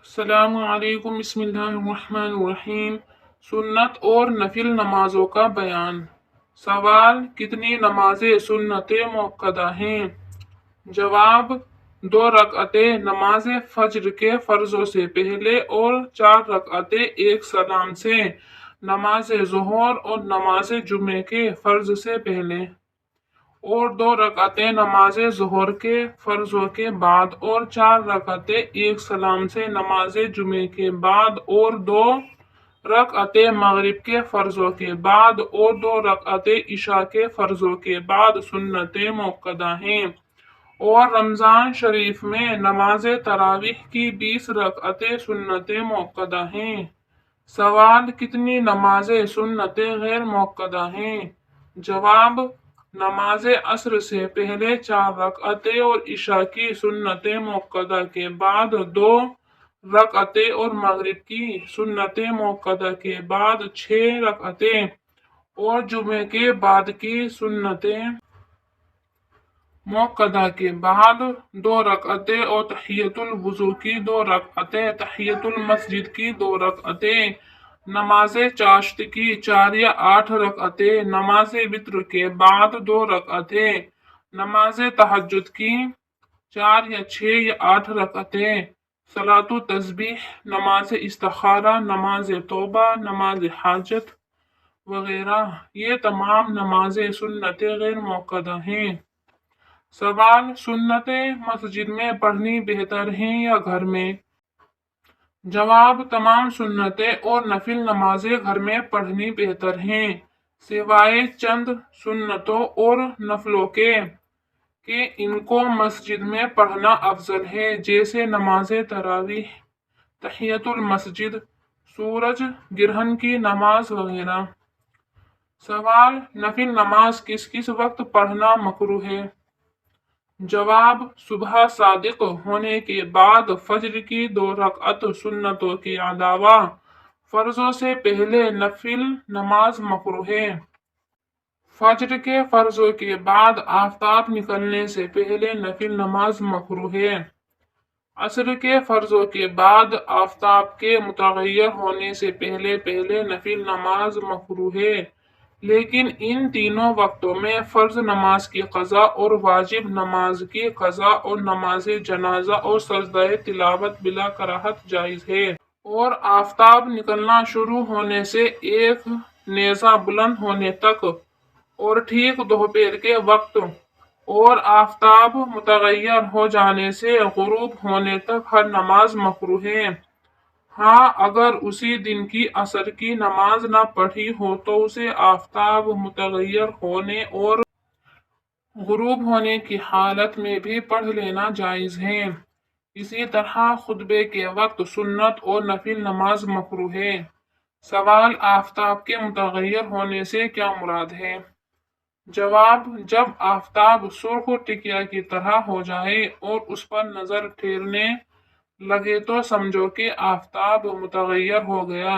السلام علیکم، بسم اللہ الرحمن الرحیم۔ سنت اور نفل نمازوں کا بیان۔ سوال: کتنی نمازیں سنت موقدہ ہیں؟ جواب: 2 رکعتیں نماز فجر کے فرضوں سے پہلے اور 4 رکعتیں ایک سلام سے نماز ظہر اور نماز جمعے کے فرض سے پہلے، اور 2 رکعتیں نماز ظہر کے فرضوں کے بعد، اور 4 رکعتیں ایک سلام سے نماز جمعے کے بعد، اور 2 رکعتیں مغرب کے فرضوں کے بعد، اور 2 رکعتیں عشاء کے فرضوں کے بعد سنت موقدہ ہیں۔ اور رمضان شریف میں نماز تراویح کی 20 رکعتیں سنت موقدہ ہیں۔ سوال: کتنی نمازیں سنت غیر موقدہ ہیں؟ جواب: نماز عصر سے پہلے 4 رکعتیں اور عشاء کی سنت موقدہ کے بعد 2 رکعتیں، اور مغرب کی سنت موقدہ کے بعد 6 رکعتیں، اور جمعے کے بعد کی سنت موقدہ کے بعد 2 رکعتیں، اور تحیۃ الوضو کی 2 رکعتیں، تحیۃ المسجد کی 2 رکعتیں، نماز چاشت کی 4 یا 8 رکعتیں، نماز وتر کے بعد 2 رکعتیں، نماز تہجد کی 4 یا 6 یا 8 رکعتیں، صلاۃ تسبیح، نماز استخارہ، نماز توبہ، نماز حاجت وغیرہ، یہ تمام نمازیں سنت غیر موقدہ ہیں۔ سوال: سنتیں مسجد میں پڑھنی بہتر ہیں یا گھر میں؟ جواب: تمام سنتیں اور نفل نمازیں گھر میں پڑھنی بہتر ہیں، سوائے چند سنتوں اور نفلوں کے کہ ان کو مسجد میں پڑھنا افضل ہے، جیسے نماز تراویح، تحیۃ المسجد، سورج گرہن کی نماز وغیرہ۔ سوال: نفل نماز کس کس وقت پڑھنا مکروہ ہے؟ جواب: صبح صادق ہونے کے بعد، فجر کی 2 رکعت سنتوں کے علاوہ فرضوں سے پہلے نفل نماز مکروہ ہے۔ فجر کے فرضوں کے بعد آفتاب نکلنے سے پہلے نفل نماز مکروہ ہے۔ عصر کے فرضوں کے بعد آفتاب کے متغیر ہونے سے پہلے نفل نماز مکروہ ہے، لیکن ان تینوں وقتوں میں فرض نماز کی قضا اور واجب نماز کی قضا اور نماز جنازہ اور سجدہ تلاوت بلا کراہت جائز ہے۔ اور آفتاب نکلنا شروع ہونے سے ایک نیزہ بلند ہونے تک، اور ٹھیک دوپہر کے وقت اور آفتاب متغیر ہو جانے سے غروب ہونے تک ہر نماز مکروہ ہے۔ ہاں، اگر اسی دن کی عصر کی نماز نہ پڑھی ہو تو اسے آفتاب متغیر ہونے اور غروب ہونے کی حالت میں بھی پڑھ لینا جائز ہے۔ اسی طرح خطبے کے وقت سنت اور نفل نماز مکروہ ہے۔ سوال: آفتاب کے متغیر ہونے سے کیا مراد ہے؟ جواب: جب آفتاب سرخ ٹکیا کی طرح ہو جائے اور اس پر نظر ٹھہرنے لگے تو سمجھو کہ آفتاب متغیر ہو گیا۔